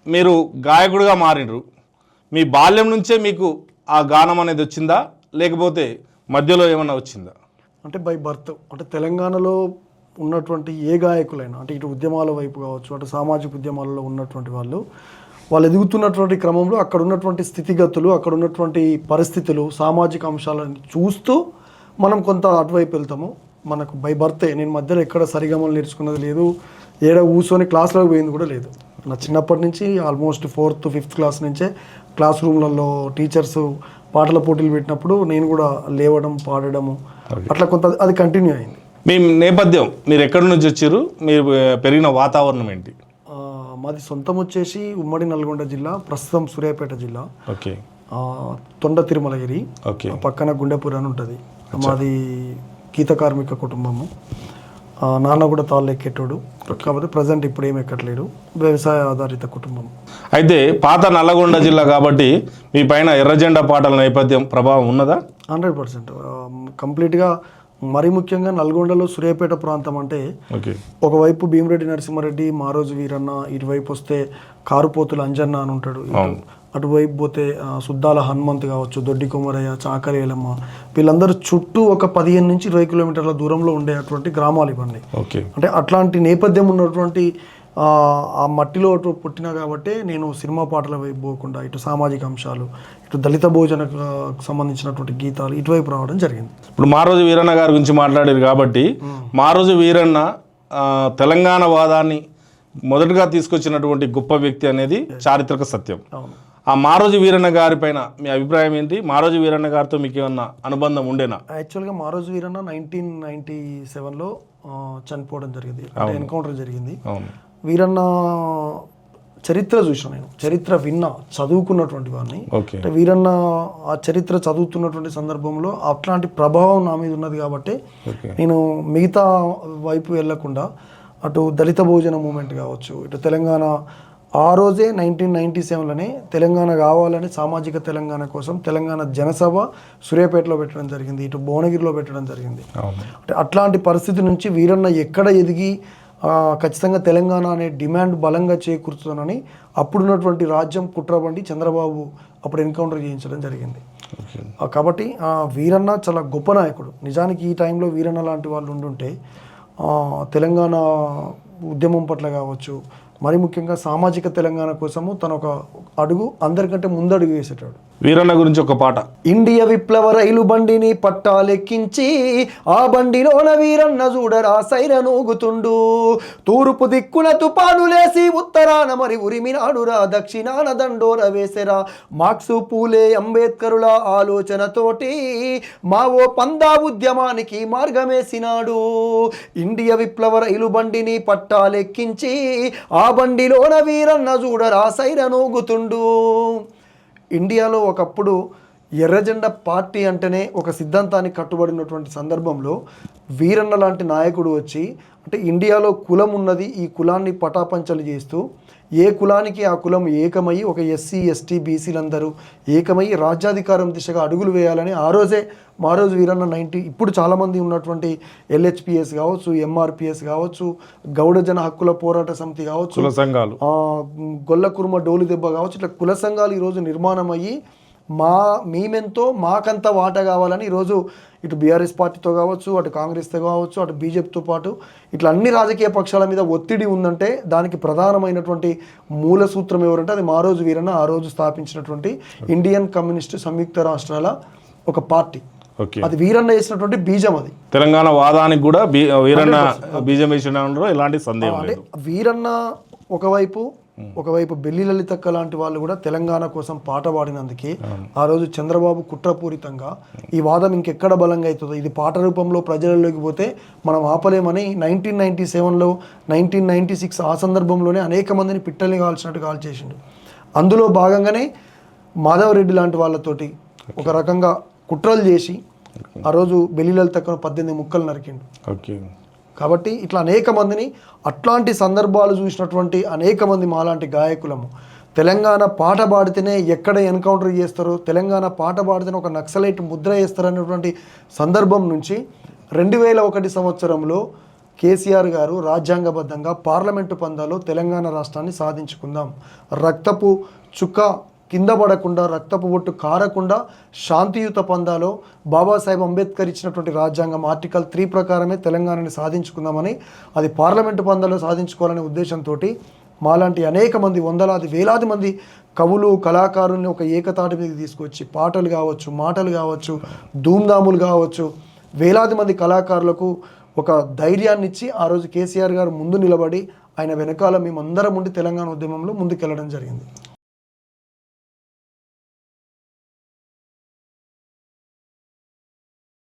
మీరు గాయకుడిగా మారినరు, మీ బాల్యం నుంచే మీకు ఆ గానం అనేది వచ్చిందా, లేకపోతే మధ్యలో ఏమన్నా వచ్చిందా? అంటే బై బర్త్, అంటే తెలంగాణలో ఉన్నటువంటి ఏ గాయకులైనా, అంటే ఇటు ఉద్యమాల వైపు కావచ్చు, అటు సామాజిక ఉద్యమాలలో ఉన్నటువంటి వాళ్ళు ఎదుగుతున్నటువంటి క్రమంలో అక్కడ ఉన్నటువంటి స్థితిగతులు, అక్కడ ఉన్నటువంటి పరిస్థితులు, సామాజిక అంశాలను చూస్తూ మనం కొంత అటువైపు వెళ్తాము. మనకు బై బర్తే, నేను మధ్యలో ఎక్కడ సరిగమలు నేర్చుకున్నది లేదు, ఏడ కూర్చొని క్లాస్లోకి పోయింది కూడా లేదు. నా చిన్నప్పటి నుంచి ఆల్మోస్ట్ 4th 5th క్లాస్ నుంచే క్లాస్ రూమ్లలో టీచర్స్ పాటల పోటీలు పెట్టినప్పుడు నేను కూడా లేవడం, పాడడము, అట్లా కొంత అది కంటిన్యూ అయింది. మీ నేపథ్యం, మీరు ఎక్కడి నుంచి వచ్చారు, మీరు పెరిగిన వాతావరణం ఏంటి? మాది సొంతం వచ్చేసి ఉమ్మడి నల్గొండ జిల్లా, ప్రస్తుతం సూర్యాపేట జిల్లా. ఓకే. తొండ తిరుమలగిరి, ఓకే. పక్కన గుండెపూర్ అని ఉంటుంది. మాది గీత కార్మిక కుటుంబము. నాన్న కూడా తాళ్ళు ఎక్కేటోడు, కాకపోతే ప్రజెంట్ ఇప్పుడు ఏం ఎక్కట్లేడు. వ్యవసాయ ఆధారిత కుటుంబం. అయితే పాత నల్లగొండ జిల్లా కాబట్టి మీ పైన ఎర్రజెండా పాటల నేపథ్యం ప్రభావం ఉన్నదా? 100% కంప్లీట్గా. మరి ముఖ్యంగా నల్గొండలో సూర్యాపేట ప్రాంతం అంటే ఒకవైపు భీమిరెడ్డి నరసింహారెడ్డి, మారోజు వీరన్న, ఇటువైపు వస్తే కారుపోతులు అంజన్న అని ఉంటాడు, అటువైపు పోతే సుద్దాల హనుమంత్ కావచ్చు, దొడ్డి కొమరయ్య, చాకరేలమ్మ, వీళ్ళందరూ చుట్టూ ఒక 15 నుంచి 20 కిలోమీటర్ల దూరంలో ఉండేటువంటి గ్రామాలు ఇవన్నీ. అంటే అట్లాంటి నేపథ్యం ఉన్నటువంటి ఆ మట్టిలో పుట్టినా కాబట్టి నేను సినిమా పాటల వైపు పోకుండా ఇటు సామాజిక అంశాలు, ఇటు దళిత భోజనకు సంబంధించినటువంటి గీతాలు ఇటువైపు రావడం జరిగింది. ఇప్పుడు మారోజు వీరన్న గారి గురించి మాట్లాడారు కాబట్టి, మారోజు వీరన్న తెలంగాణ వాదాన్ని మొదటగా తీసుకొచ్చినటువంటి గొప్ప వ్యక్తి అనేది చారిత్రక సత్యం. ఆ మారోజు వీరన్న గారి పైన మీ అభిప్రాయం ఏంటి? మారోజు వీరన్న గారితో మీకు ఏమన్నా అనుబంధం ఉండేనా? యాక్చువల్గా మారోజు వీరన్న 1997లో చనిపోవడం జరిగింది, ఎన్కౌంటర్ జరిగింది. వీరన్న చరిత్ర చూసిన, నేను చరిత్ర విన్నా, చదువుకున్నటువంటి వాడిని. అంటే వీరన్న ఆ చరిత్ర చదువుతున్నటువంటి సందర్భంలో అట్లాంటి ప్రభావం నా మీద ఉన్నది కాబట్టి నేను మిగతా వైపు వెళ్లకుండా అటు దళిత భోజన మూమెంట్ కావచ్చు, ఇటు తెలంగాణ ఆ రోజే 1997లోనే తెలంగాణ కావాలని సామాజిక తెలంగాణ కోసం తెలంగాణ జనసభ సూర్యాపేటలో పెట్టడం జరిగింది, ఇటు భువనగిరిలో పెట్టడం జరిగింది. అంటే అట్లాంటి పరిస్థితి నుంచి వీరన్న ఎక్కడ ఎదిగి ఖచ్చితంగా తెలంగాణ అనే డిమాండ్ బలంగా చేకూర్చుతానని అప్పుడున్నటువంటి రాజ్యం కుట్రబండి చంద్రబాబు అప్పుడు ఎన్కౌంటర్ చేయించడం జరిగింది. కాబట్టి వీరన్న చాలా గొప్ప నాయకుడు. నిజానికి ఈ టైంలో వీరన్న లాంటి వాళ్ళు ఉండుంటే తెలంగాణ ఉద్యమం పట్ల కావచ్చు, మరి ముఖ్యంగా సామాజిక తెలంగాణ కోసము తను ఒక అడుగు అందరికంటే ముందడుగు వేసేటాడు. వీరన్న గురించి ఒక పాట. ఇండియా విప్లవ రైలు బండిని పట్టాలెక్కించి ఆ బండిలోన వీరన్న చూడరా సైరనూగుతుండు, తూర్పు దిక్కున తుపానులేసి ఉత్తరాన మరి ఉరిమినాడురా, దక్షిణాన దండోర వేసెరా, మార్క్సు పూలే అంబేద్కరుల ఆలోచనతోటి మావో పందా ఉద్యమానికి మార్గమేసినాడు. ఇండియా విప్లవ రైలు బండిని పట్టాలెక్కించి ఆ బండిలోన వీరన్న చూడరా సైరనూగుతుండు. ఇండియాలో ఒకప్పుడు ఎర్రజెండా పార్టీ అంటేనే ఒక సిద్ధాంతానికి కట్టుబడినటువంటి సందర్భంలో వీరన్న లాంటి నాయకుడు వచ్చి, అంటే ఇండియాలో కులం ఉన్నది, ఈ కులాన్ని పటాపంచలు చేస్తూ ఏ కులానికి ఆ కులం ఏకమై ఒక ఎస్సీ ఎస్టీ బీసీలందరూ ఏకమై రాజ్యాధికారం దిశగా అడుగులు వేయాలని ఆ రోజే మారోజు వీరన్న ఇప్పుడు చాలామంది ఉన్నటువంటి ఎల్హెచ్పిఎస్ కావచ్చు, ఎంఆర్పిఎస్ కావచ్చు, గౌడ జన హక్కుల పోరాట సమితి కావచ్చు, కుల సంఘాలు, గొల్ల కుర్మ డోలు దెబ్బ కావచ్చు, ఇట్లా కుల సంఘాలు ఈరోజు నిర్మాణం అయ్యి మేమెంతో మాకంత వాటా కావాలని ఈరోజు ఇటు బీఆర్ఎస్ పార్టీతో కావచ్చు, అటు కాంగ్రెస్తో కావచ్చు, అటు బీజేపీతో పాటు ఇట్లా అన్ని రాజకీయ పక్షాల మీద ఒత్తిడి ఉందంటే దానికి ప్రధానమైనటువంటి మూల సూత్రం ఎవరంటే అది మారోజు వీరన్న ఆ రోజు స్థాపించినటువంటి ఇండియన్ కమ్యూనిస్ట్ సంయుక్త రాష్ట్రాల ఒక పార్టీ. అది వీరన్న వేసినటువంటి బీజం. అది తెలంగాణ వాదానికి కూడా వీరన్న బీజం వేసిన ఎలాంటి సందేహం లేదు. వీరన్న ఒకవైపు బెల్లి లలితక్క లాంటి వాళ్ళు కూడా తెలంగాణ కోసం పాట పాడినందుకే ఆ రోజు చంద్రబాబు కుట్రపూరితంగా ఈ వాదం ఇంకెక్కడ బలంగా అవుతుందో, ఇది పాట రూపంలో ప్రజలలోకి పోతే మనం ఆపలేమని 1997లో 1996 ఆ సందర్భంలోనే అనేక మందిని పిట్టల్ని కాల్చినట్టు కాల్చేసిండు. అందులో భాగంగానే మాధవరెడ్డి లాంటి వాళ్ళతోటి ఒక రకంగా కుట్రలు చేసి ఆ రోజు బెల్లి లలితక్కను 18 ముక్కలు నరికిండు. కాబట్టి ఇట్లా అనేక మందిని, అట్లాంటి సందర్భాలు చూసినటువంటి అనేక మంది మాలాంటి గాయకులము తెలంగాణ పాట పాడితేనే ఎక్కడ ఎన్కౌంటర్ చేస్తారో, తెలంగాణ పాట పాడితేనే ఒక నక్సలైట్ ముద్ర వేస్తారు అనేటువంటి సందర్భం నుంచి 2001 సంవత్సరంలో కేసీఆర్ గారు రాజ్యాంగబద్ధంగా పార్లమెంటు పందాలో తెలంగాణ రాష్ట్రాన్ని సాధించుకుందాం, రక్తపు చుక్క కింద పడకుండా, రక్తపు బొట్టు కారకుండా శాంతియుత పందాలో బాబాసాహెబ్ అంబేద్కర్ ఇచ్చినటువంటి రాజ్యాంగం ఆర్టికల్ 3 ప్రకారమే తెలంగాణని సాధించుకుందామని, అది పార్లమెంటు పందాలో సాధించుకోవాలనే ఉద్దేశంతో మాలాంటి అనేక మంది, వందలాది వేలాది మంది కవులు కళాకారుల్ని ఒక ఏకతాటి మీద తీసుకొచ్చి పాటలు కావచ్చు, మాటలు కావచ్చు, ధూమ్ధాములు కావచ్చు, వేలాది మంది కళాకారులకు ఒక ధైర్యాన్ని ఇచ్చి ఆ రోజు కేసీఆర్ గారు ముందు నిలబడి ఆయన వెనకాల మేమందరం ఉండి తెలంగాణ ఉద్యమంలో ముందుకెళ్ళడం జరిగింది.